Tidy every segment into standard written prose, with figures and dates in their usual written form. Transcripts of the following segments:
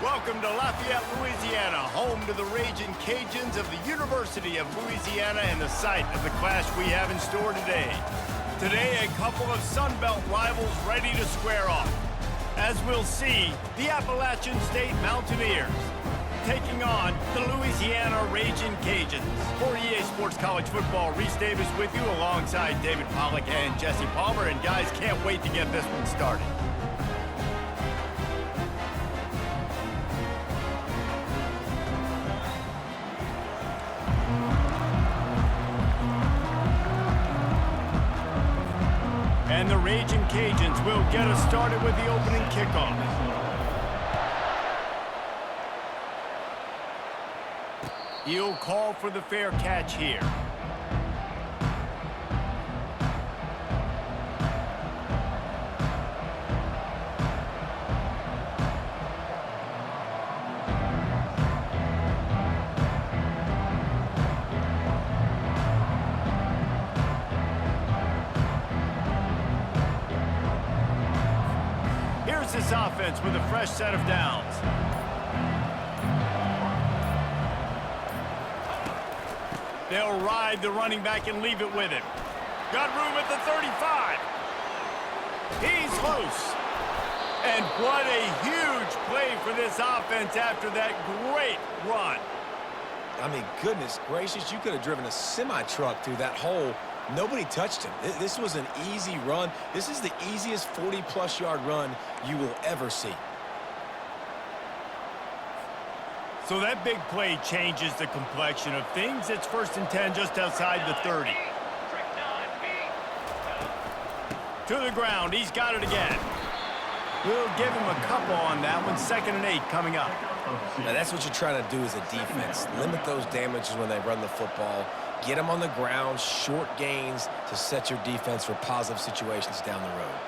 Welcome to Lafayette, Louisiana, home to the Raging Cajuns of the University of Louisiana and the site of the clash we have in store today. Today, a couple of Sun Belt rivals ready to square off. As we'll see, the Appalachian State Mountaineers taking on the Louisiana Raging Cajuns. For EA Sports College Football, Reese Davis with you alongside David Pollack and Jesse Palmer. And guys, can't wait to get this one started. And the Raging Cajuns will get us started with the opening kickoff. He'll call for the fair catch here. Here's this offense with a fresh set of downs. They'll ride the running back and leave it with him. Got room at the 35. He's loose. And what a huge play for this offense after that great run. I mean, goodness gracious, you could have driven a semi-truck through that hole. Nobody touched him. This was an easy run. This is the easiest 40-plus yard run you will ever see. So that big play changes the complexion of things. It's 1st and 10 just outside the 30. To the ground. He's got it again. We'll give him a couple on that one. 2nd and 8 coming up. Now, that's what you're trying to do as a defense. Limit those damages when they run the football. Get them on the ground, short gains to set your defense for positive situations down the road.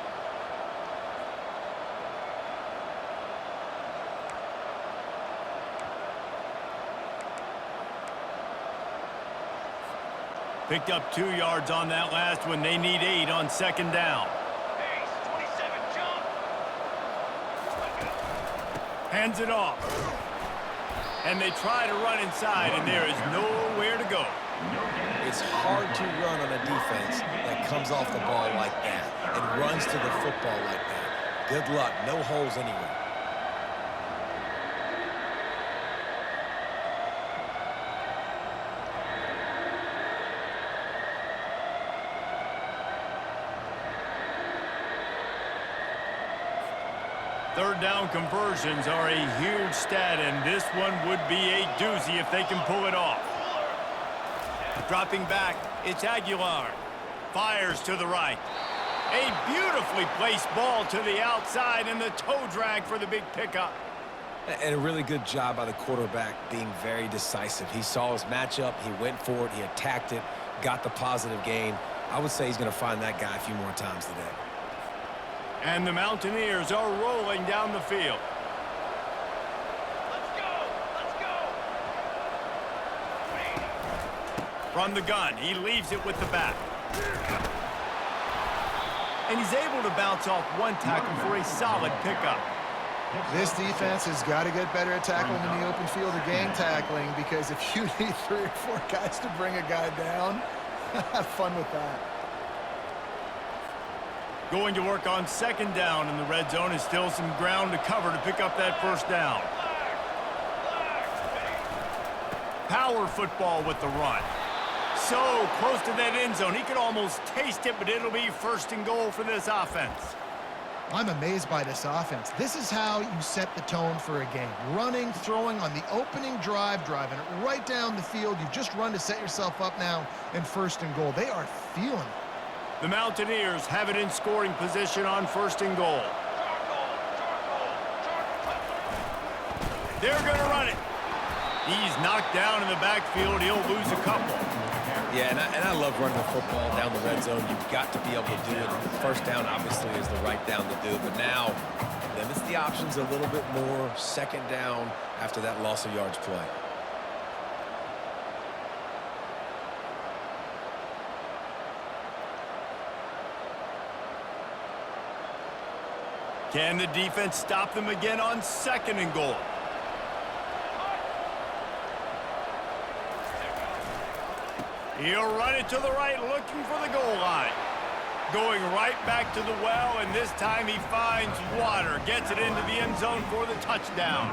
Picked up 2 yards on that last one. They need 8 on 2nd down. Hands it off. And they try to run inside, and there is nowhere to go. It's hard to run on a defense that comes off the ball like that and runs to the football like that. Good luck. No holes anywhere. Third down conversions are a huge stat, and this one would be a doozy if they can pull it off. Dropping back, it's Aguilar. Fires to the right. A beautifully placed ball to the outside, and the toe drag for the big pickup. And a really good job by the quarterback being very decisive. He saw his matchup, he went for it, he attacked it, got the positive gain. I would say he's going to find that guy a few more times today. And the Mountaineers are rolling down the field. Let's go! From the gun, he leaves it with the back. And he's able to bounce off one tackle for a solid pickup. This defense has got to get better at tackling in the open field or gang tackling, because if you need 3 or 4 guys to bring a guy down, have fun with that. Going to work on 2nd down, and the red zone is still some ground to cover to pick up that 1st down. Power football with the run. So close to that end zone. He could almost taste it, but it'll be 1st and goal for this offense. I'm amazed by this offense. This is how you set the tone for a game. Running, throwing on the opening drive, driving it right down the field. You've just run to set yourself up now in 1st and goal. They are feeling it. The Mountaineers have it in scoring position on 1st and goal. They're going to run it. He's knocked down in the backfield. He'll lose a couple. Yeah, and I love running the football down the red zone. You've got to be able to do it. 1st down, obviously, is the right down to do it. But now, limits the options a little bit more. 2nd down after that loss of yards play. Can the defense stop them again on 2nd and goal? He'll run it to the right, looking for the goal line. Going right back to the well, and this time he finds water. Gets it into the end zone for the touchdown.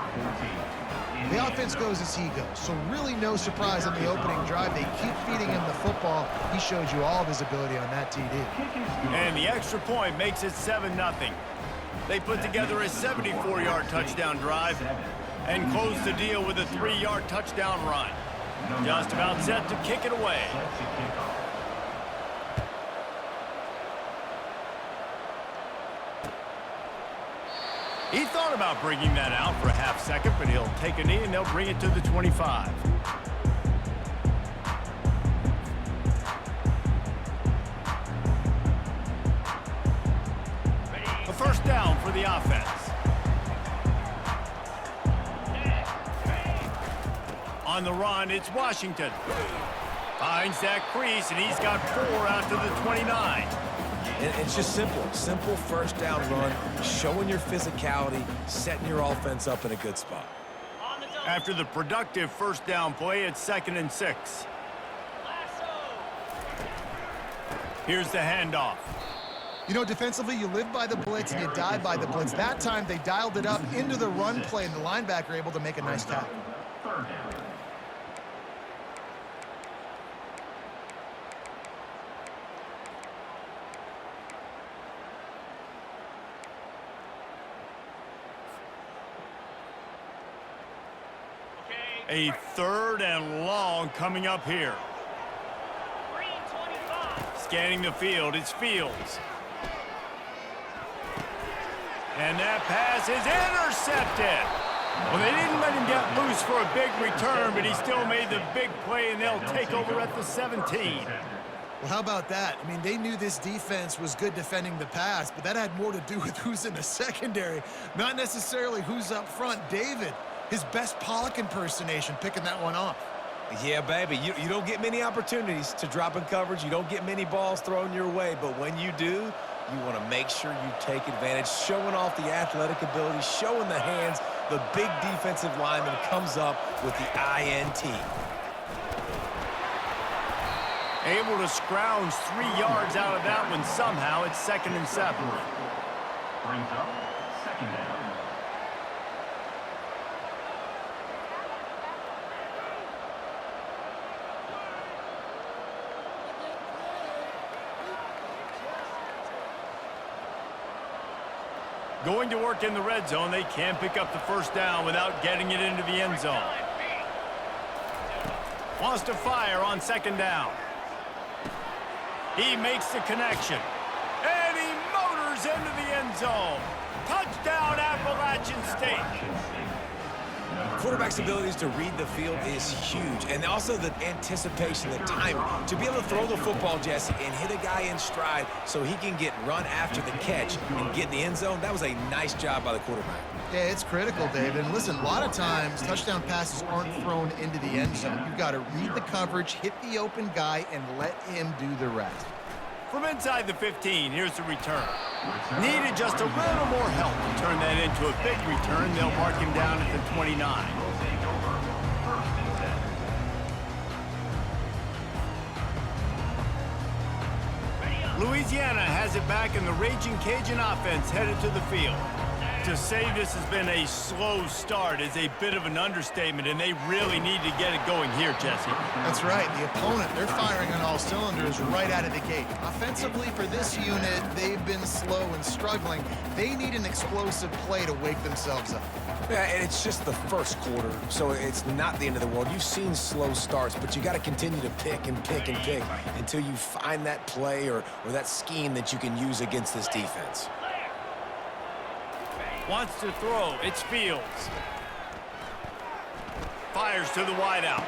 The offense goes as he goes, so really no surprise on the opening drive. They keep feeding him the football. He showed you all of his ability on that TD. And the extra point makes it 7-0. They put together a 74-yard touchdown drive and close the deal with a 3-yard touchdown run. Just about set to kick it away. He thought about bringing that out for a half second, but he'll take a knee and they'll bring it to the 25. A first down for the offense. On the run, it's Washington. Finds that crease, and he's got 4 out to the 29. And it's just simple first down run, showing your physicality, setting your offense up in a good spot. After the productive first down play, it's 2nd and 6. Here's the handoff. You know, defensively, you live by the blitz and you die by the blitz. That time, they dialed it up into the run play, and the linebacker able to make a nice tackle. A 3rd and long coming up here. Scanning the field, it's Fields. And that pass is intercepted. Well, they didn't let him get loose for a big return, but he still made the big play, and they'll take over at the 17. Well, how about that? I mean, they knew this defense was good defending the pass, but that had more to do with who's in the secondary, not necessarily who's up front. David, his best Pollock impersonation, picking that one off. Yeah, baby, you don't get many opportunities to drop in coverage. You don't get many balls thrown your way, but when you do, you want to make sure you take advantage, showing off the athletic ability, showing the hands. The big defensive lineman comes up with the INT. Able to scrounge 3 yards out of that one somehow. It's 2nd and 7. Brings up 2nd down. Going to work in the red zone. They can't pick up the first down without getting it into the end zone. Wants to fire on 2nd down. He makes the connection. And he motors into the end zone. Touchdown, Appalachian State. Quarterback's abilities to read the field is huge, and also the anticipation, the timing. To be able to throw the football, Jesse, and hit a guy in stride so he can get run after the catch and get in the end zone, that was a nice job by the quarterback. Yeah, it's critical, David. And listen, a lot of times, touchdown passes aren't thrown into the end zone. You've got to read the coverage, hit the open guy, and let him do the rest. From inside the 15, here's the return. Needed just a little more help to turn that into a big return. They'll mark him down at the 29. Louisiana has it back, and the Raging Cajun offense headed to the field. To say this has been a slow start is a bit of an understatement, and they really need to get it going here, Jesse. That's right. The opponent, they're firing on all cylinders right out of the gate. Offensively, for this unit, they've been slow and struggling. They need an explosive play to wake themselves up. Yeah, and it's just the first quarter, so it's not the end of the world. You've seen slow starts, but you got to continue to pick and pick and pick until you find that play or that scheme that you can use against this defense. Wants to throw. It's Fields. Fires to the wideout.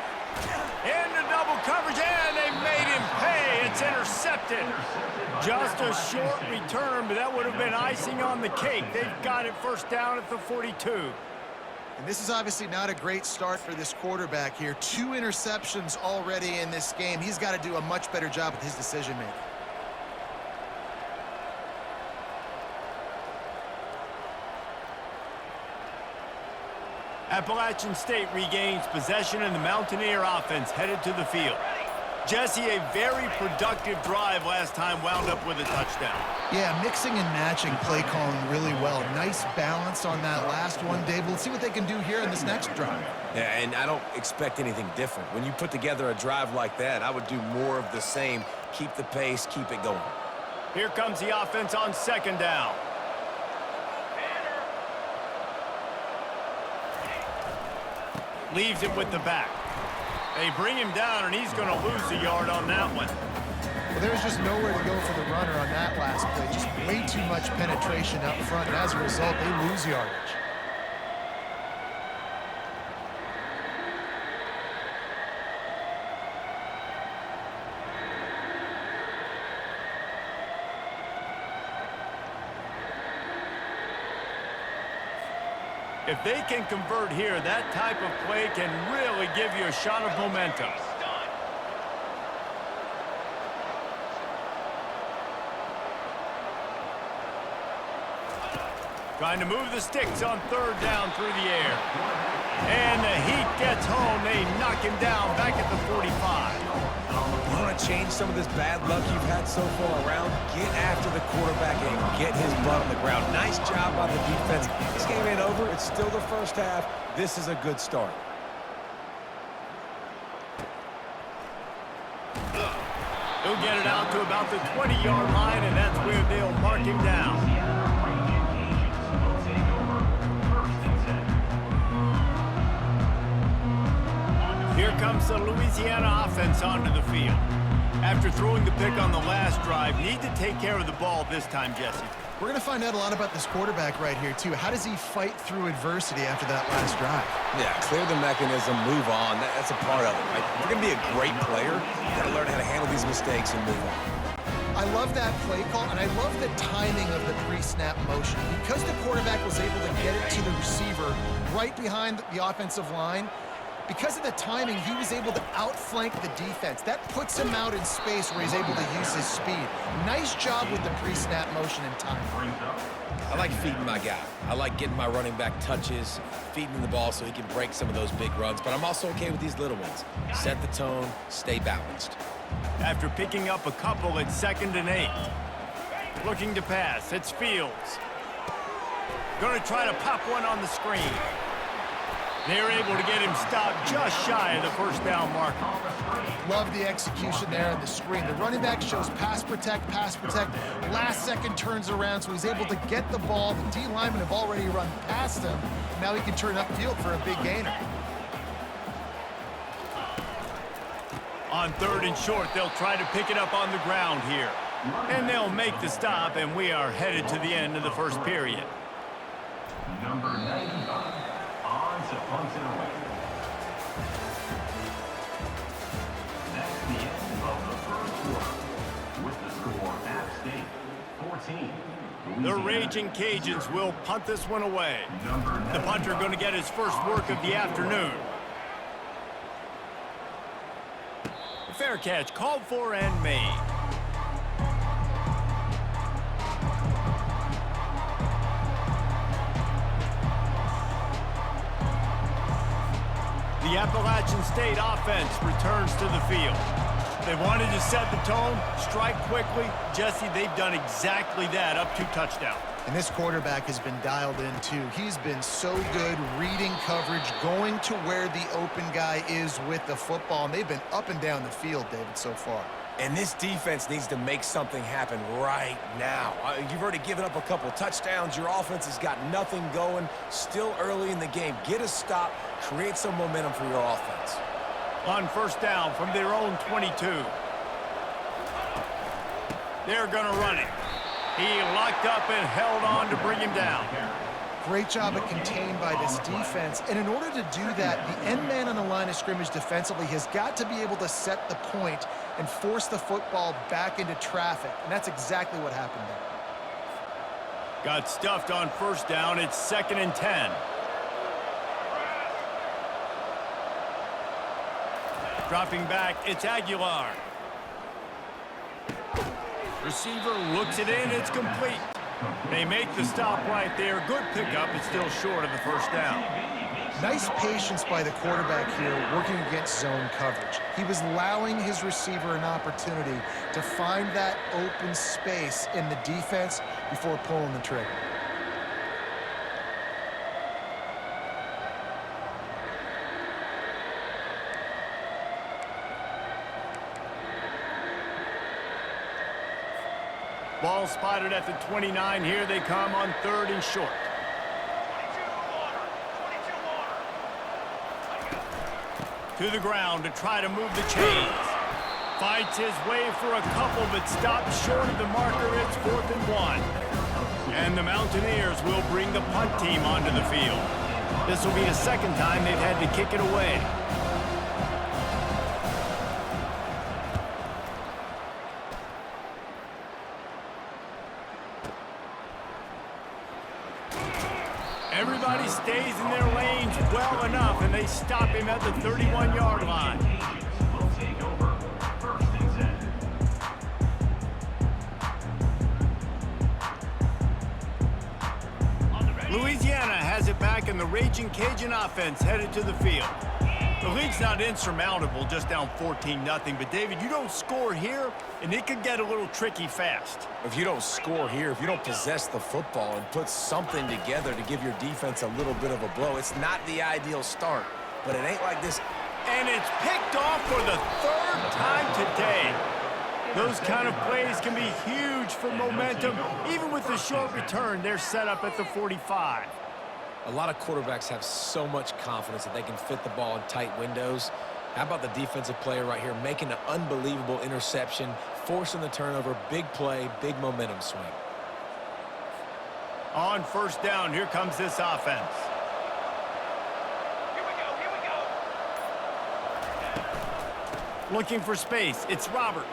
Into double coverage, and they made him pay. It's intercepted. Just a short return, but that would have been icing on the cake. They've got it first down at the 42. And this is obviously not a great start for this quarterback here. 2 interceptions already in this game. He's got to do a much better job with his decision-making. Appalachian State regains possession, and the Mountaineer offense headed to the field. Jesse, a very productive drive last time wound up with a touchdown. Yeah, mixing and matching play calling really well. Nice balance on that last one, Dave. Let's see what they can do here in this next drive. Yeah, and I don't expect anything different. When you put together a drive like that, I would do more of the same. Keep the pace, keep it going. Here comes the offense on second down. Leaves it with the back. They bring him down, and he's going to lose a yard on that one. Well, there's just nowhere to go for the runner on that last play. Just way too much penetration up front, and as a result, they lose yardage. If they can convert here, that type of play can really give you a shot of momentum. Trying to move the sticks on third down through the air. And the heat gets home. They knock him down back at the 45. You want to change some of this bad luck you've had so far around? Get after the quarterback and get his butt on the ground. Nice job by the defense. This game ain't over. It's still the first half. This is a good start. He'll get it out to about the 20-yard line, and that's where they'll mark him down. Here comes the Louisiana offense onto the field. After throwing the pick on the last drive, need to take care of the ball this time, Jesse. We're going to find out a lot about this quarterback right here, too. How does he fight through adversity after that last drive? Yeah, clear the mechanism, move on. That's a part of it, right? If you're going to be a great player, you got to learn how to handle these mistakes and move on. I love that play call, and I love the timing of the pre-snap motion. Because the quarterback was able to get it to the receiver right behind the offensive line, because of the timing, he was able to outflank the defense. That puts him out in space where he's able to use his speed. Nice job with the pre-snap motion and timing. I like feeding my guy. I like getting my running back touches, feeding him the ball so he can break some of those big runs. But I'm also okay with these little ones. Set the tone, stay balanced. After picking up a couple at 2nd and 8. Looking to pass. It's Fields. Going to try to pop one on the screen. They're able to get him stopped just shy of the first down marker. Love the execution there on the screen. The running back shows pass protect, last second turns around, so he's able to get the ball. The D linemen have already run past him. Now he can turn upfield for a big gainer. On 3rd and short, they'll try to pick it up on the ground here. And they'll make the stop, and we are headed to the end of the first period. Number 95. To punch it away. That's the end of the first quarter. With the score, App State 14. The Raging Cajuns will punt this one away. The punter going to get his first work of the afternoon. Fair catch called for and made. The Appalachian State offense returns to the field. They wanted to set the tone, strike quickly. Jesse, they've done exactly that, up to touchdown. And this quarterback has been dialed in, too. He's been so good reading coverage, going to where the open guy is with the football, and they've been up and down the field, David, so far. And this defense needs to make something happen right now. You've already given up a couple touchdowns. Your offense has got nothing going. Still early in the game. Get a stop. Create some momentum for your offense. On first down from their own 22. They're going to run it. He locked up and held on to bring him down. Great job at contained by this defense. And in order to do that, the end man on the line of scrimmage defensively has got to be able to set the point and force the football back into traffic. And that's exactly what happened there. Got stuffed on first down. It's 2nd and 10. Dropping back, it's Aguilar. Receiver looks it in, it's complete. They make the stop right there. Good pickup, it's still short of the first down. Nice patience by the quarterback here, working against zone coverage. He was allowing his receiver an opportunity to find that open space in the defense before pulling the trigger. Ball spotted at the 29. Here they come on 3rd and short. To the ground to try to move the chains. Fights his way for a couple, but stops short of the marker. It's 4th and 1. And the Mountaineers will bring the punt team onto the field. This will be the second time they've had to kick it away. Everybody stays in their lanes well enough, and they stop him at the 31-yard line. Will take over 1st and 10. Louisiana has it back, and the Raging Cajun offense headed to the field. The lead's not insurmountable, just down 14-0, but David, you don't score here, and it could get a little tricky fast. If you don't score here, if you don't possess the football and put something together to give your defense a little bit of a blow, it's not the ideal start, but it ain't like this. And it's picked off for the 3rd time today. Those kind of plays can be huge for momentum. Even with the short return, they're set up at the 45. A lot of quarterbacks have so much confidence that they can fit the ball in tight windows. How about the defensive player right here making an unbelievable interception, forcing the turnover, big play, big momentum swing. On 1st down, here comes this offense. Here we go. Looking for space, it's Roberts.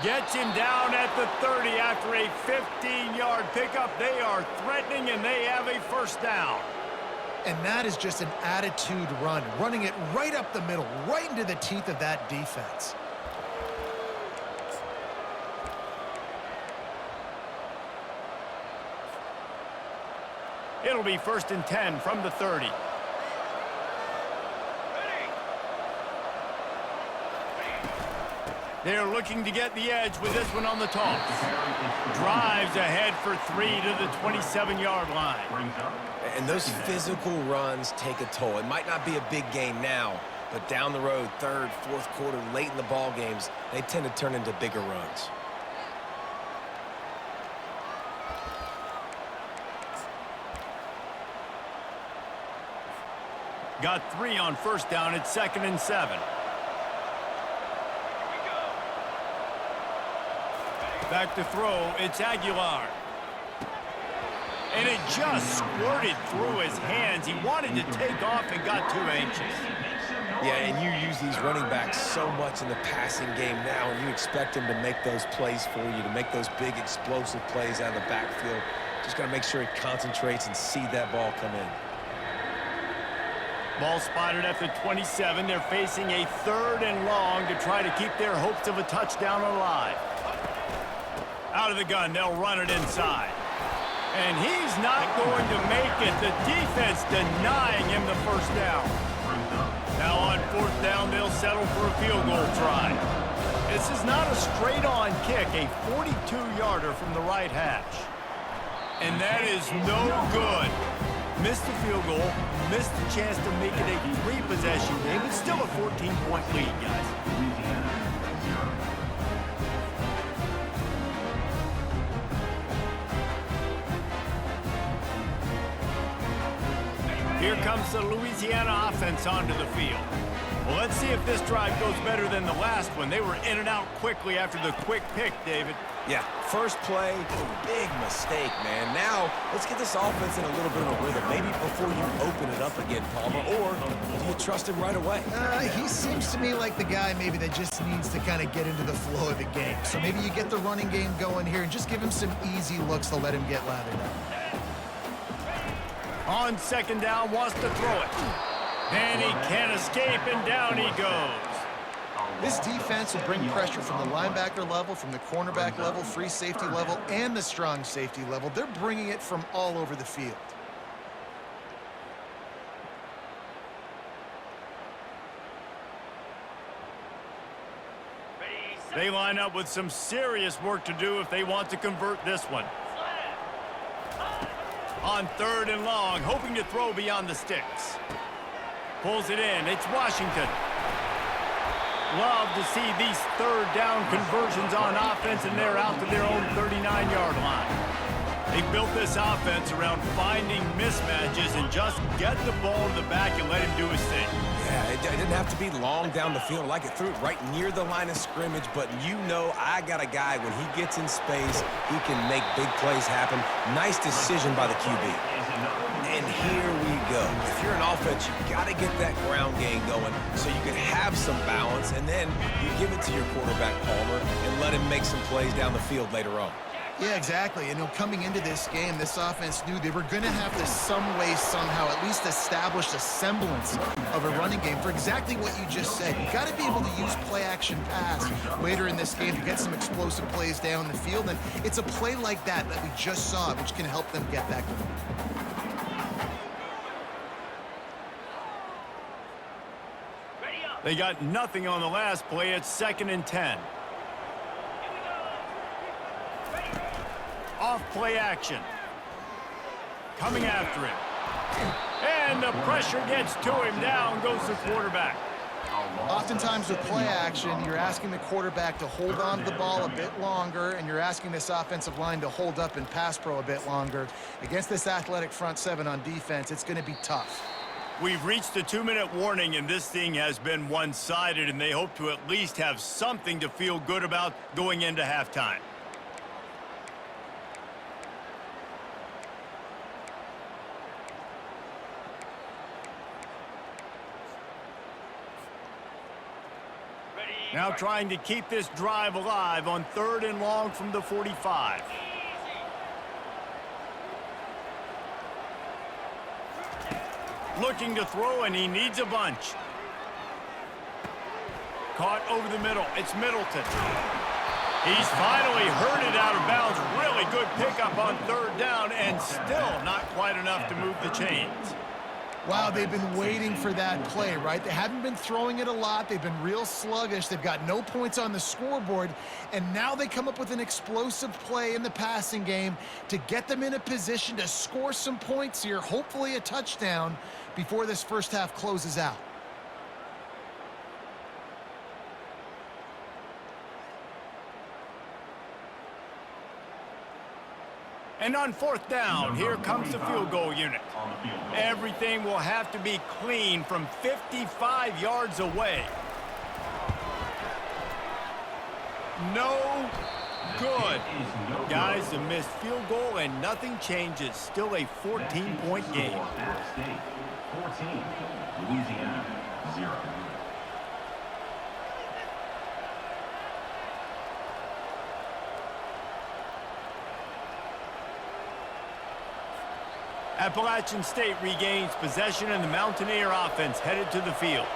Gets him down at the 30 after a 15-yard pickup. They are threatening, and they have a 1st down. And that is just an attitude run, running it right up the middle, right into the teeth of that defense. It'll be 1st and 10 from the 30. They're looking to get the edge with this one on the toss. Drives ahead for 3 to the 27-yard line. And those physical runs take a toll. It might not be a big gain now, but down the road, 3rd, 4th quarter, late in the ball games, they tend to turn into bigger runs. Got 3 on 1st down. It's 2nd and 7. Back to throw, it's Aguilar. And it just squirted through his hands. He wanted to take off and got too anxious. Yeah, and you use these running backs so much in the passing game now, and you expect them to make those plays for you, to make those big explosive plays out of the backfield. Just got to make sure he concentrates and see that ball come in. Ball spotted at the 27. They're facing a 3rd and long to try to keep their hopes of a touchdown alive. Out of the gun, they'll run it inside. And he's not going to make it. The defense denying him the 1st down. Now on 4th down, they'll settle for a field goal try. This is not a straight-on kick, a 42-yarder from the right hash. And that is no good. Missed the field goal, missed the chance to make it a 3-possession game. It's still a 14-point lead, guys. Here comes the Louisiana offense onto the field. Well, let's see if this drive goes better than the last one. They were in and out quickly after the quick pick, David. Yeah, first play, big mistake, man. Now, let's get this offense in a little bit of a rhythm. Maybe before you open it up again, Palmer, or do you trust him right away? He seems to me like the guy maybe that just needs to kind of get into the flow of the game. So maybe you get the running game going here and just give him some easy looks to let him get lathered up. On 2nd down, wants to throw it. And he can't escape, and down he goes. This defense will bring pressure from the linebacker level, from the cornerback level, free safety level, and the strong safety level. They're bringing it from all over the field. They line up with some serious work to do if they want to convert this one. On 3rd and long, hoping to throw beyond the sticks. Pulls it in. It's Washington. Love to see these 3rd down conversions on offense, and they're out to their own 39-yard line. They built this offense around finding mismatches and just get the ball to the back and let him do his thing. Yeah, it didn't have to be long down the field. Like it threw it right near the line of scrimmage, but you know I got a guy, when he gets in space, he can make big plays happen. Nice decision by the QB. And here we go. If you're an offense, you got to get that ground game going so you can have some balance, and then you give it to your quarterback, Palmer, and let him make some plays down the field later on. Yeah, exactly. You know, coming into this game, this offense knew they were going to have to some way, somehow, at least establish a semblance of a running game for exactly what you just said. You got to be able to use play-action pass later in this game to get some explosive plays down the field, and it's a play like that we just saw, which can help them get that going. They got nothing on the last play. It's 2nd and 10. Off play action. Coming after him. And the pressure gets to him. Down goes the quarterback. Oftentimes with play action, you're asking the quarterback to hold on to the ball a bit longer, and you're asking this offensive line to hold up in pass pro a bit longer. Against this athletic front 7 on defense, it's going to be tough. We've reached the 2-minute warning, and this thing has been one-sided, and they hope to at least have something to feel good about going into halftime. Now trying to keep this drive alive on 3rd and long from the 45. Looking to throw, and he needs a bunch. Caught over the middle. It's Middleton. He's finally herded out of bounds. Really good pickup on 3rd down, and still not quite enough to move the chains. Wow, they've been waiting for that play, right? They haven't been throwing it a lot. They've been real sluggish. They've got no points on the scoreboard, and now they come up with an explosive play in the passing game to get them in a position to score some points here, hopefully a touchdown, before this first half closes out. And on 4th down, here comes the field goal unit. Everything will have to be clean from 55 yards away. No good. Guys, a missed field goal and nothing changes. Still a 14-point game. App State 14, Louisiana 0. Appalachian State regains possession, and the Mountaineer offense headed to the field.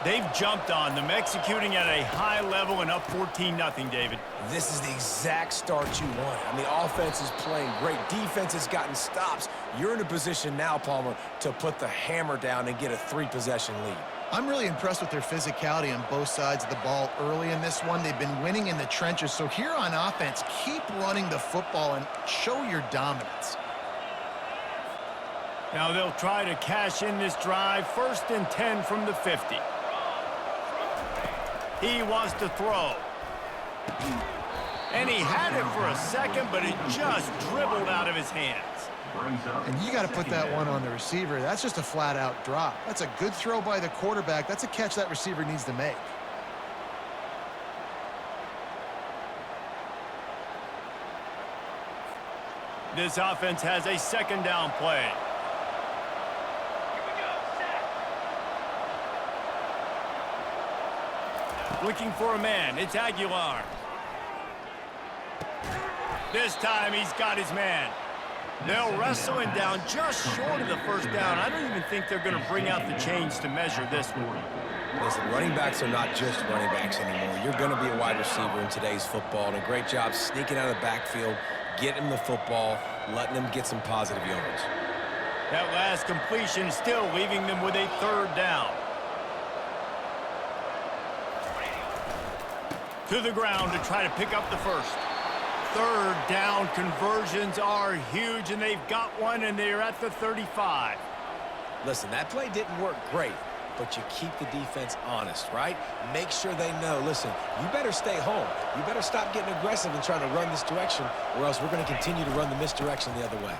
They've jumped on them, executing at a high level and up 14-0, David. This is the exact start you want. I mean, offense is playing great. Defense has gotten stops. You're in a position now, Palmer, to put the hammer down and get a 3-possession lead. I'm really impressed with their physicality on both sides of the ball early in this one. They've been winning in the trenches. So here on offense, keep running the football and show your dominance. Now they'll try to cash in this drive. 1st and 10 from the 50. He wants to throw. And he had it for a second, but it just dribbled out of his hands. And you got to put that one on the receiver. That's just a flat-out drop. That's a good throw by the quarterback. That's a catch that receiver needs to make. This offense has a 2nd down play. Looking for a man. It's Aguilar. This time he's got his man. They'll wrestle him down just short of the 1st down. I don't even think they're going to bring out the chains to measure this one. Listen, running backs are not just running backs anymore. You're going to be a wide receiver in today's football, and a great job sneaking out of the backfield, getting the football, letting them get some positive yards. That last completion still leaving them with a 3rd down. To the ground to try to pick up the first. Third down conversions are huge, and they've got one, and they're at the 35. Listen, that play didn't work great, but you keep the defense honest, right? Make sure they know, listen, you better stay home. You better stop getting aggressive and trying to run this direction, or else we're going to continue to run the misdirection the other way.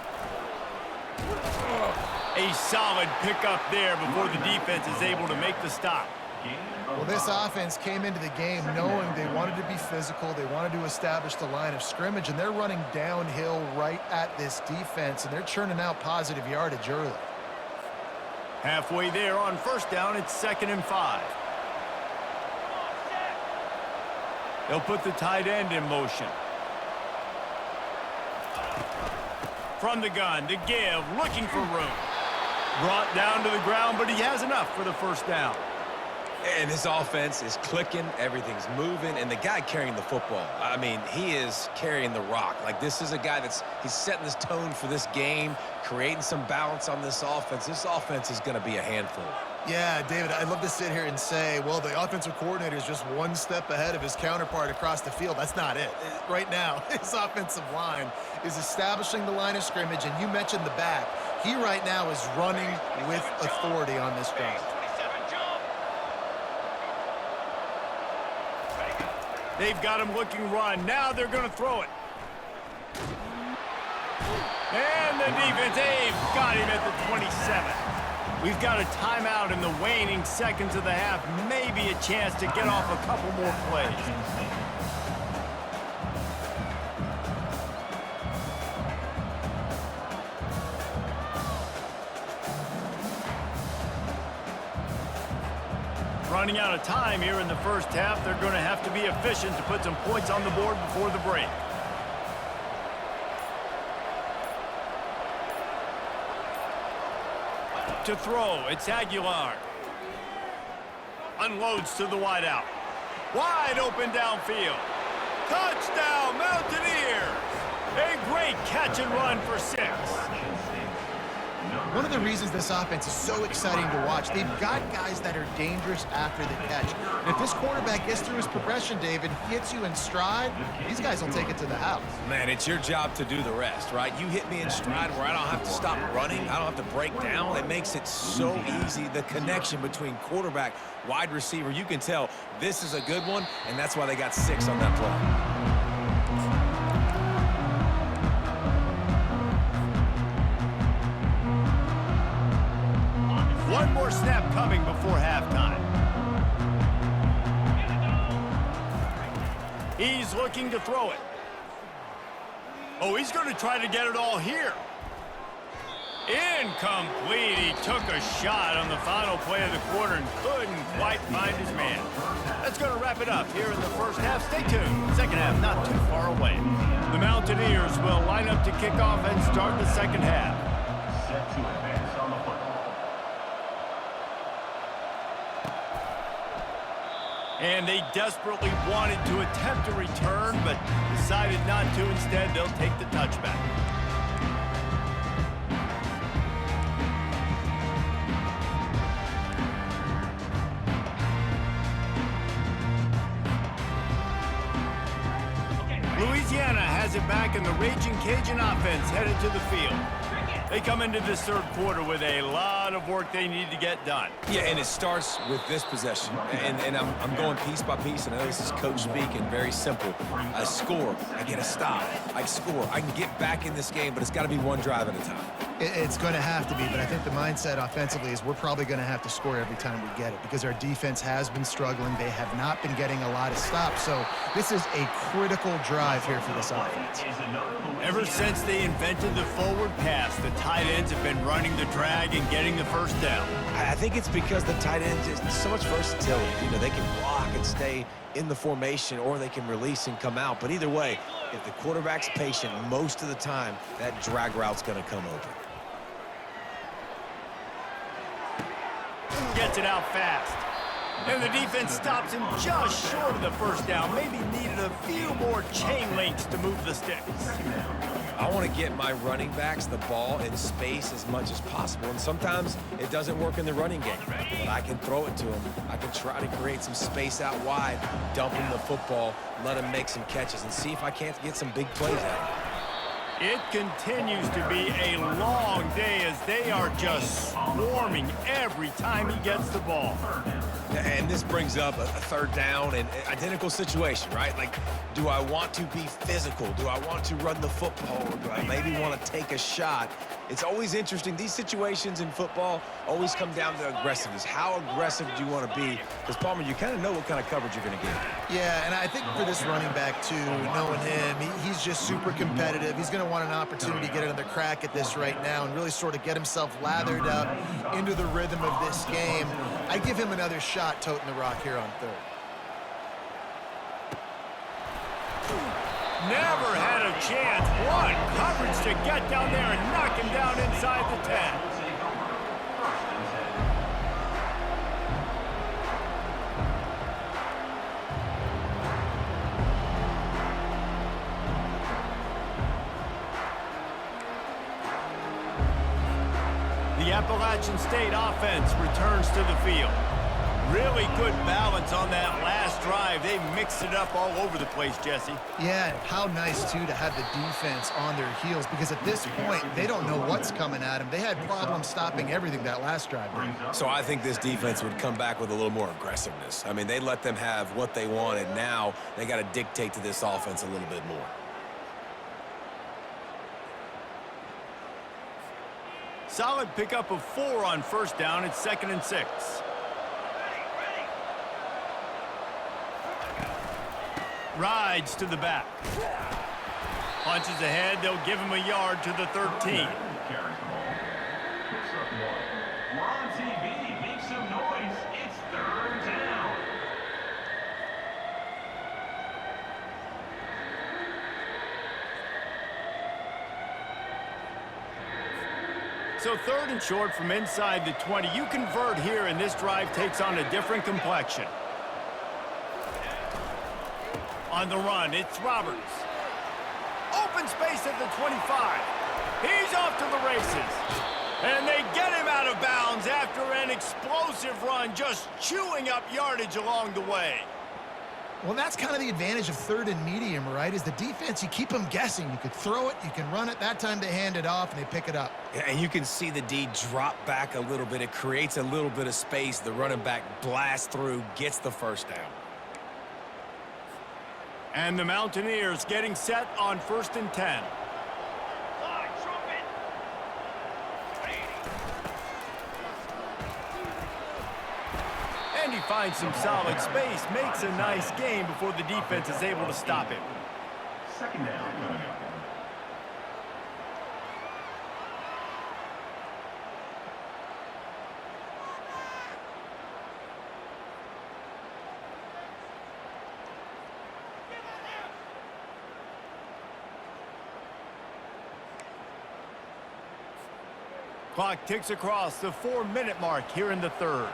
A solid pickup there before the defense is able to make the stop. Well, this offense came into the game knowing they wanted to be physical. They wanted to establish the line of scrimmage, and they're running downhill right at this defense, and they're churning out positive yardage early. Halfway there on first down, it's 2nd and 5. They'll put the tight end in motion. From the gun to give, looking for room. Brought down to the ground, but he has enough for the first down. And this offense is clicking, everything's moving, and the guy carrying the football, I mean, he is carrying the rock. Like, this is a guy he's setting this tone for this game, creating some balance on this offense. This offense is going to be a handful. Yeah, David, I'd love to sit here and say, well, the offensive coordinator is just one step ahead of his counterpart across the field. That's not it. Right now, his offensive line is establishing the line of scrimmage, and you mentioned the back. He right now is running with authority on this drive. They've got him looking run. Now they're going to throw it. And the defense, they've got him at the 27. We've got a timeout in the waning seconds of the half. Maybe a chance to get off a couple more plays. Running out of time here in the first half. They're going to have to be efficient to put some points on the board before the break. To throw, it's Aguilar. Unloads to the wideout. Wide open downfield. Touchdown, Mountaineers! A great catch and run for 6. One of the reasons this offense is so exciting to watch, they've got guys that are dangerous after the catch. And if this quarterback gets through his progression, David, hits you in stride, these guys will take it to the house. Man, it's your job to do the rest, right? You hit me in stride where I don't have to stop running. I don't have to break down. It makes it so easy. The connection between quarterback, wide receiver, you can tell this is a good one, and that's why they got 6 on that play. One more snap coming before halftime. He's looking to throw it. Oh, he's going to try to get it all here. Incomplete. He took a shot on the final play of the quarter and couldn't quite find his man. That's going to wrap it up here in the first half. Stay tuned. Second half not too far away. The Mountaineers will line up to kick off and start the second half. Set to advance on the football. And they desperately wanted to attempt a return, but decided not to. Instead, they'll take the touchback. Louisiana has it back, and the Raging Cajun offense headed to the field. They come into this third quarter with a lot of work they need to get done. Yeah, and it starts with this possession. And I'm going piece by piece, and I know this is coach speaking, very simple. I score, I get a stop, I score. I can get back in this game, but it's got to be one drive at a time. It's going to have to be, but I think the mindset offensively is we're probably going to have to score every time we get it because our defense has been struggling. They have not been getting a lot of stops, so this is a critical drive here for this offense. Ever since they invented the forward pass, the tight ends have been running the drag and getting the first down. I think it's because the tight ends is so much versatility. You know, they can block and stay in the formation, or they can release and come out. But either way, if the quarterback's patient most of the time, that drag route's going to come open. Gets it out fast. And the defense stops him just short of the first down. Maybe needed a few more chain links to move the sticks. I want to get my running backs the ball in space as much as possible. And sometimes it doesn't work in the running game. But I can throw it to them. I can try to create some space out wide, dump him the football, let him make some catches, and see if I can't get some big plays out of him. It continues to be a long day as they are just swarming every time he gets the ball. And this brings up a third down and identical situation, right? Like, do I want to be physical? Do I want to run the football? Or do I maybe want to take a shot? It's always interesting. These situations in football always come down to aggressiveness. How aggressive do you want to be? Because, Palmer, you kind of know what kind of coverage you're going to get. Yeah, and I think for this running back, too, knowing him, he's just super competitive. He's going to want an opportunity to get another crack at this right now and really sort of get himself lathered up into the rhythm of this game. I give him another shot toting the rock here on third. Never had a chance. What coverage to get down there and knock him down inside the 10. The Appalachian State offense returns to the field. Really good balance on that last drive. They mixed it up all over the place, Jesse. Yeah, how nice, too, to have the defense on their heels, because at this point, they don't know what's coming at them. They had problems stopping everything that last drive. So I think this defense would come back with a little more aggressiveness. I mean, they let them have what they wanted. Now they got to dictate to this offense a little bit more. Solid pickup of 4 on first down. It's 2nd and 6. Rides to the back. Punches ahead. They'll give him a yard to the 13. We're on TV. Make some noise. It's 3rd down. So 3rd and short from inside the 20. You convert here, and this drive takes on a different complexion. On the run, it's Roberts. Open space at the 25. He's off to the races. And they get him out of bounds after an explosive run, just chewing up yardage along the way. Well, that's kind of the advantage of 3rd and medium, right? Is the defense, you keep them guessing. You could throw it, you can run it. That time they hand it off, and they pick it up. Yeah, and you can see the D drop back a little bit. It creates a little bit of space. The running back blasts through, gets the first down. And the Mountaineers getting set on 1st and 10. And he finds some solid space, makes a nice gain before the defense is able to stop him. 2nd down coming up. Clock ticks across the 4-minute mark here in the 3rd.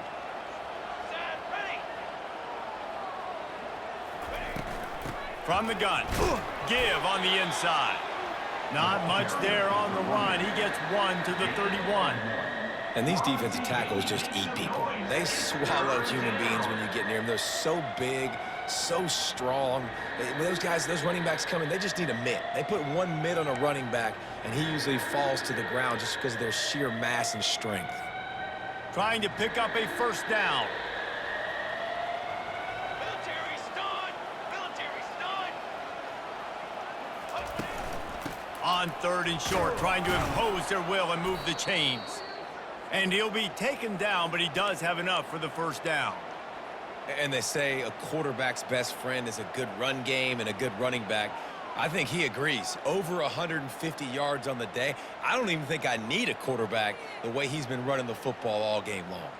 From the gun, give on the inside. Not much there on the run. He gets 1 to the 31. And these defensive tackles just eat people. They swallow human beings when you get near them. They're so big, so strong. When those guys, those running backs come in, they just need a mitt. They put one mitt on a running back, and he usually falls to the ground just because of their sheer mass and strength. Trying to pick up a 1st down. On 3rd and short, trying to impose their will and move the chains. And he'll be taken down, but he does have enough for the 1st down. And they say a quarterback's best friend is a good run game and a good running back. I think he agrees. Over 150 yards on the day. I don't even think I need a quarterback the way he's been running the football all game long.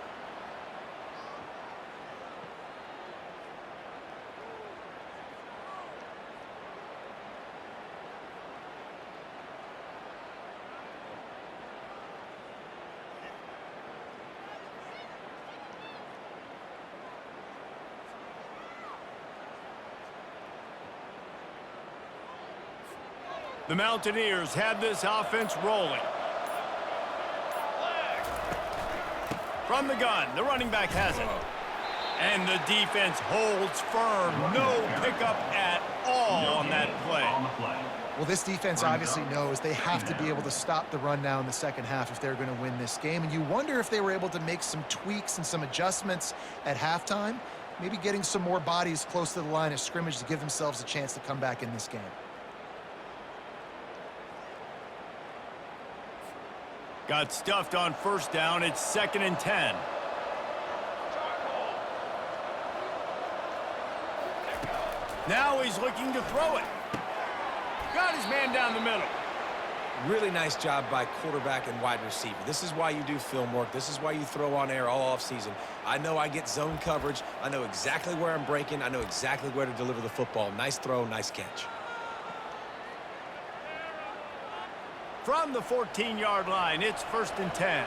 The Mountaineers have this offense rolling. From the gun, the running back has it. And the defense holds firm. No pickup at all on that play. Well, this defense obviously knows they have to be able to stop the run now in the second half if they're going to win this game. And you wonder if they were able to make some tweaks and some adjustments at halftime, maybe getting some more bodies close to the line of scrimmage to give themselves a chance to come back in this game. Got stuffed on first down. It's 2nd and 10. Now he's looking to throw it. Got his man down the middle. Really nice job by quarterback and wide receiver. This is why you do film work. This is why you throw on air all offseason. I know I get zone coverage. I know exactly where I'm breaking. I know exactly where to deliver the football. Nice throw, nice catch. From the 14-yard line, it's 1st and 10.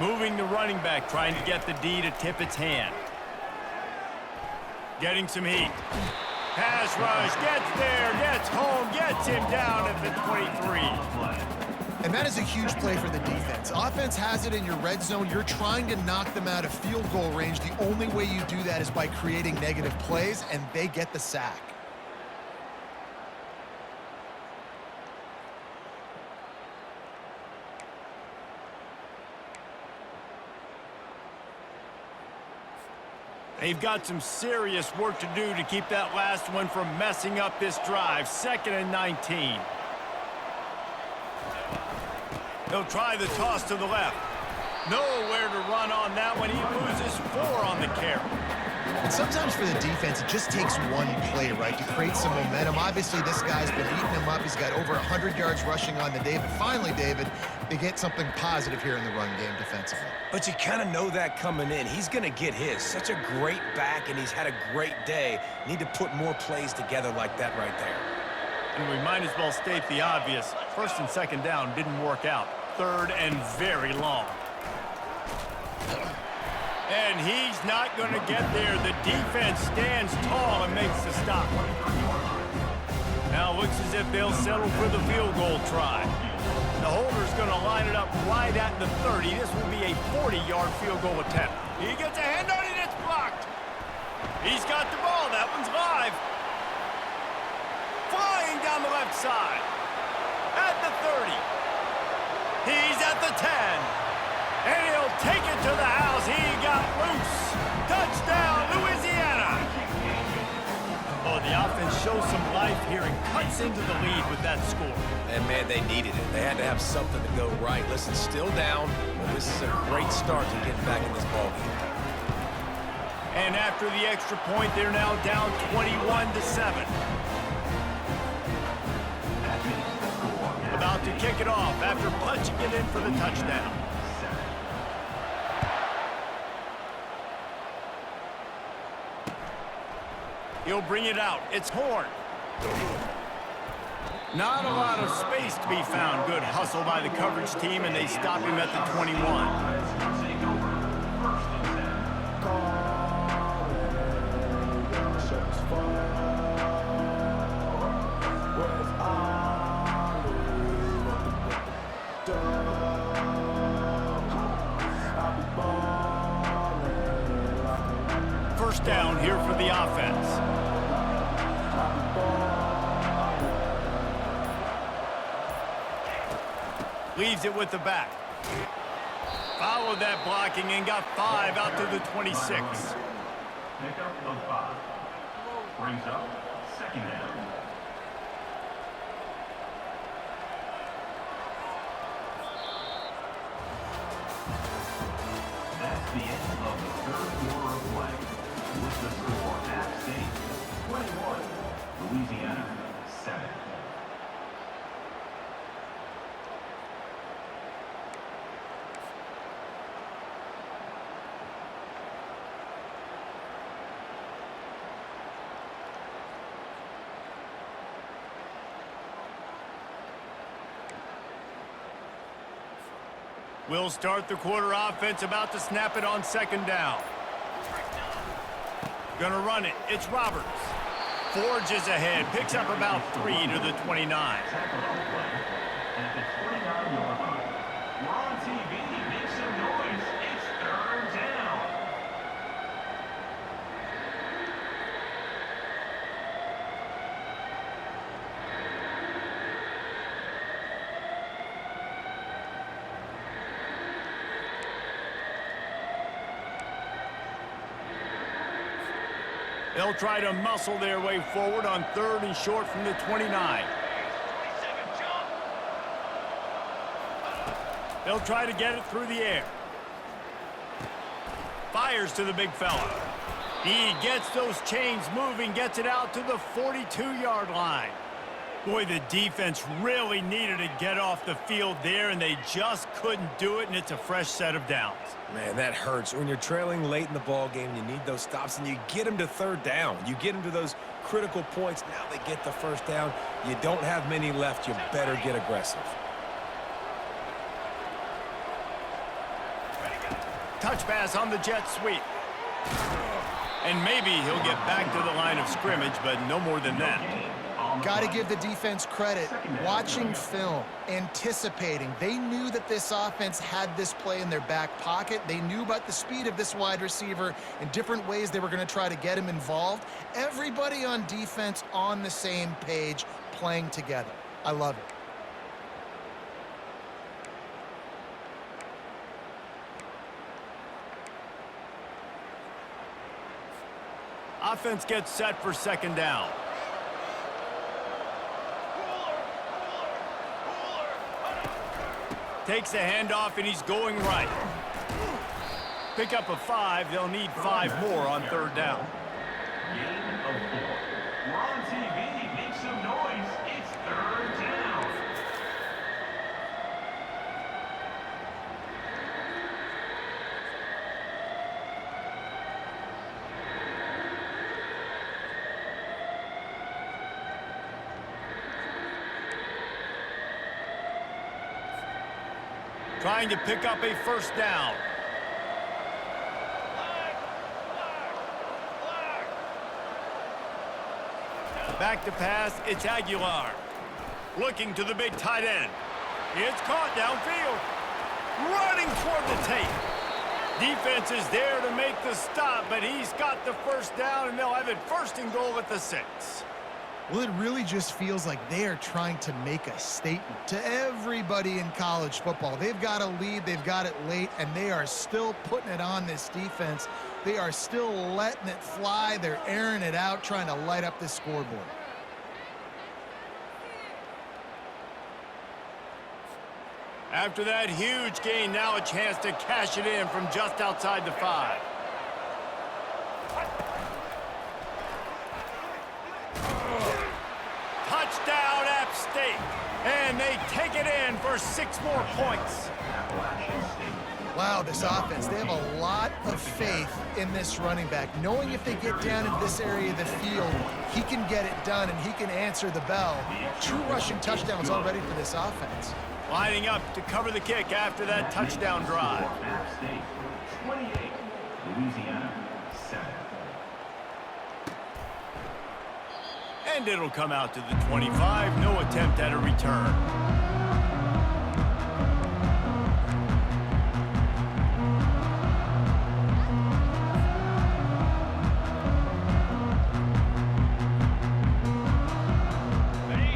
Moving the running back, trying to get the D to tip its hand. Getting some heat. Pass rush, gets there, gets home, gets him down at the 23. And that is a huge play for the defense. Offense has it in your red zone. You're trying to knock them out of field goal range. The only way you do that is by creating negative plays, and they get the sack. They've got some serious work to do to keep that last one from messing up this drive. 2nd and 19. He'll try the toss to the left. Nowhere to run on that one. He loses 4 on the carry. And sometimes for the defense, it just takes one play, right, to create some momentum. Obviously, this guy's been eating him up. He's got over 100 yards rushing on the day. But finally, David, they get something positive here in the run game defensively. But you kind of know that coming in. He's going to get his. Such a great back, and he's had a great day. Need to put more plays together like that right there. And we might as well state the obvious. 1st and 2nd down didn't work out. 3rd and very long. And he's not going to get there. The defense stands tall and makes the stop. Now looks as if they'll settle for the field goal try. The holder's going to line it up right at the 30. This will be a 40-yard field goal attempt. He gets a hand on it. It's blocked. He's got the ball. That one's live. Flying down the left side. At the 30. He's at the 10. And he'll take it to the house. He got loose. Touchdown, Louisiana. Oh, the offense shows some life here and cuts into the lead with that score. And, man, they needed it. They had to have something to go right. Listen, still down, but this is a great start to getting back in this ballgame. And after the extra point, they're now down 21-7. About to kick it off after punching it in for the touchdown. He'll bring it out. It's Horn. Not a lot of space to be found. Good hustle by the coverage team, and they stop him at the 21. First down here for the offense. Leaves it with the back. Followed that blocking and got 5 out to the 26. Pickup of 5. Brings up 2nd down. That's the end of the 3rd quarter of play. With the score, App State 21, Louisiana 7. We'll start the quarter offense, about to snap it on 2nd down. Gonna run it. It's Roberts. Forges ahead. Picks up about 3 to the 29. Tackle on the play at the 29-yard line. We're on TV. Make some noise. It's third down. They'll try to muscle their way forward on 3rd and short from the 29. They'll try to get it through the air. Fires to the big fella. He gets those chains moving, gets it out to the 42-yard line. Boy, the defense really needed to get off the field there, and they just couldn't do it, and it's a fresh set of downs. Man, that hurts. When you're trailing late in the ball game, you need those stops, and you get them to 3rd down. You get them to those critical points. Now they get the 1st down. You don't have many left. You better get aggressive. Touch pass on the jet sweep. And maybe he'll get back to the line of scrimmage, but no more than that. Got to give the defense credit. Watching film, anticipating. They knew that this offense had this play in their back pocket. They knew about the speed of this wide receiver and different ways they were going to try to get him involved. Everybody on defense on the same page, playing together. I love it. Offense gets set for 2nd down. Takes the handoff, and he's going right. Pick up a 5. They'll need 5 more on 3rd down. Gain of 4. We're on TV. Make some noise. It's third down. Trying to pick up a 1st down. Back to pass, it's Aguilar. Looking to the big tight end. It's caught downfield. Running toward the tape. Defense is there to make the stop, but he's got the 1st down, and they'll have it 1st and goal at the 6. Well, it really just feels like they are trying to make a statement to everybody in college football. They've got a lead, they've got it late, and they are still putting it on this defense. They are still letting it fly. They're airing it out, trying to light up this scoreboard. After that huge gain, now a chance to cash it in from just outside the 5. Touchdown, App State. And they take it in for 6 more points. Appalachian State. Wow, this offense, they have a lot of faith in this running back, knowing if they get down in this area of the field, he can get it done and he can answer the bell. 2 rushing touchdowns already for this offense. Lining up to cover the kick after that touchdown drive. App State 28, Louisiana 7. And it'll come out to the 25. No attempt at a return.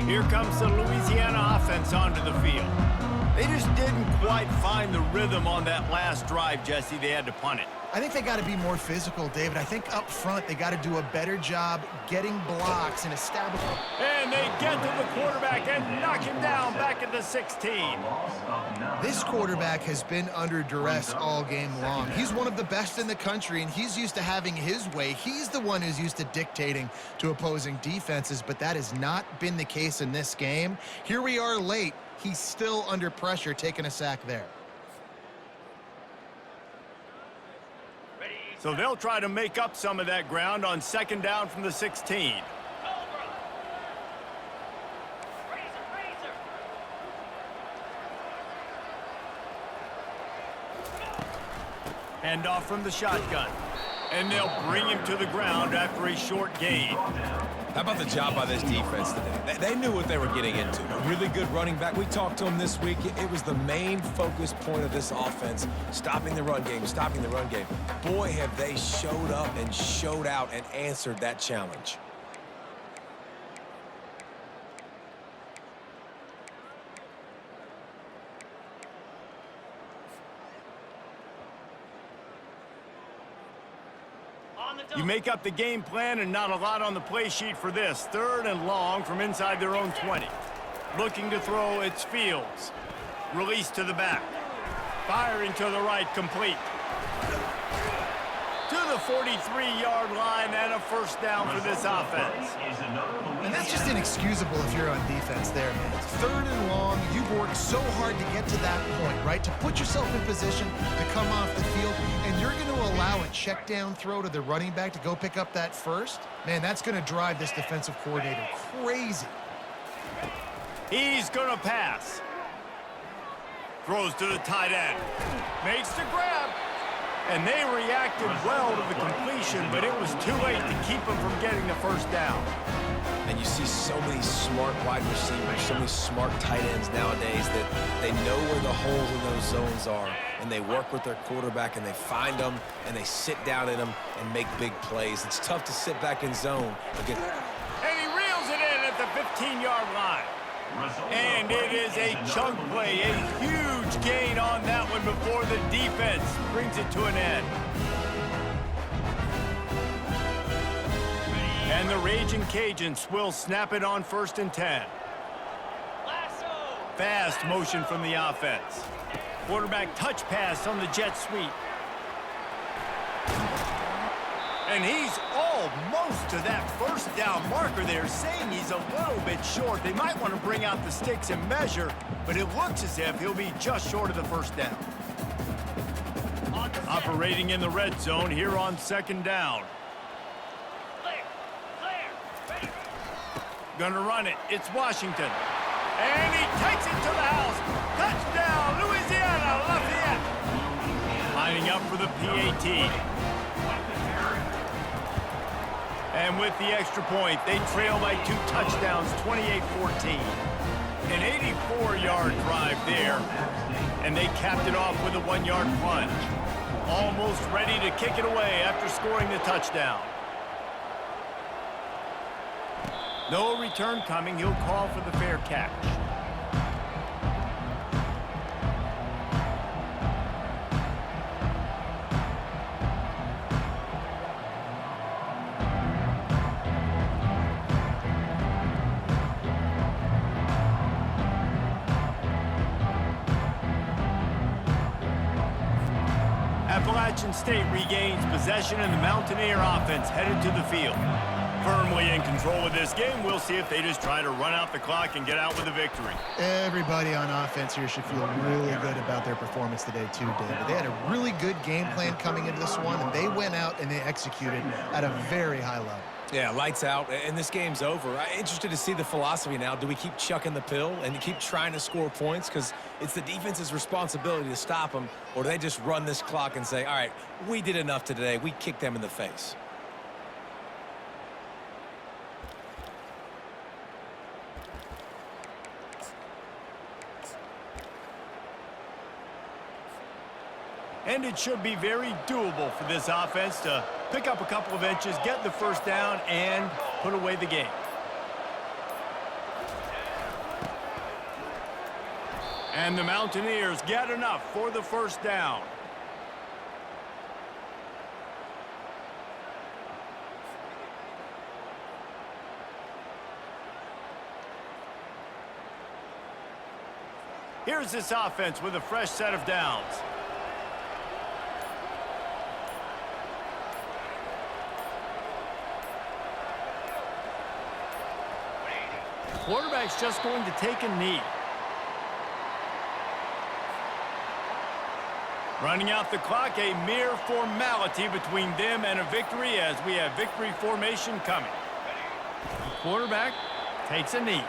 Here comes the Louisiana offense onto the field. They just didn't quite find the rhythm on that last drive, Jesse. They had to punt it. I think they got to be more physical, David. I think up front they got to do a better job getting blocks and establishing. And they get to the quarterback and knock him down back at the 16. This quarterback has been under duress all game long. He's one of the best in the country, and he's used to having his way. He's the one who's used to dictating to opposing defenses, but that has not been the case in this game. Here we are late. He's still under pressure, taking a sack there. So they'll try to make up some of that ground on 2nd down from the 16. Hand off from the shotgun. And they'll bring him to the ground after a short gain. How about the job by this defense today? They knew what they were getting into. A really good running back. We talked to him this week. It was the main focus point of this offense, stopping the run game, stopping the run game. Boy, have they showed up and showed out and answered that challenge. You make up the game plan and not a lot on the play sheet for this. 3rd and long from inside their own 20. Looking to throw, it's Fields. Release to the back. Firing to the right, complete. To the 43-yard line and a first down for this offense. And that's just inexcusable if you're on defense there, man. 3rd and long, you've worked so hard to get to that point, right? To put yourself in position to come off the field, and you're going to allow a check down throw to the running back to go pick up that first? Man, that's going to drive this defensive coordinator crazy. He's going to pass. Throws to the tight end. Makes the grab. And they reacted well to the completion, but it was too late to keep them from getting the first down. And you see so many smart wide receivers, so many smart tight ends nowadays that they know where the holes in those zones are, and they work with their quarterback, and they find them, and they sit down in them and make big plays. It's tough to sit back in zone. And he reels it in at the 15-yard line. And it is a chunk play, a huge gain on that one before the defense brings it to an end. And the Raging Cajuns will snap it on 1st and 10. Fast motion from the offense. Quarterback touch pass on the jet sweep. And he's almost to that first down marker there, saying he's a little bit short. They might want to bring out the sticks and measure, but it looks as if he'll be just short of the first down. Operating in the red zone here on 2nd down. Gonna run it. It's Washington. And he takes it to the house. Touchdown, Louisiana Lafayette. Lining up for the PAT. And with the extra point, they trail by 2 touchdowns, 28-14. An 84-yard drive there, and they capped it off with a 1-yard plunge. Almost ready to kick it away after scoring the touchdown. No return coming. He'll call for the fair catch. Appalachian State regains possession, and the Mountaineer offense headed to the field. Firmly in control of this game. We'll see if they just try to run out the clock and get out with a victory. Everybody on offense here should feel really good about their performance today too, David. They had a really good game plan coming into this one, and they went out and they executed at a very high level. Yeah, lights out, and this game's over. I'm interested to see the philosophy now. Do we keep chucking the pill and keep trying to score points? Because it's the defense's responsibility to stop them, or do they just run this clock and say, all right, we did enough today. We kicked them in the face. And it should be very doable for this offense to pick up a couple of inches, get the first down, and put away the game. And the Mountaineers get enough for the first down. Here's this offense with a fresh set of downs. Quarterback's just going to take a knee. Running out the clock, a mere formality between them and a victory as we have victory formation coming. The quarterback takes a knee.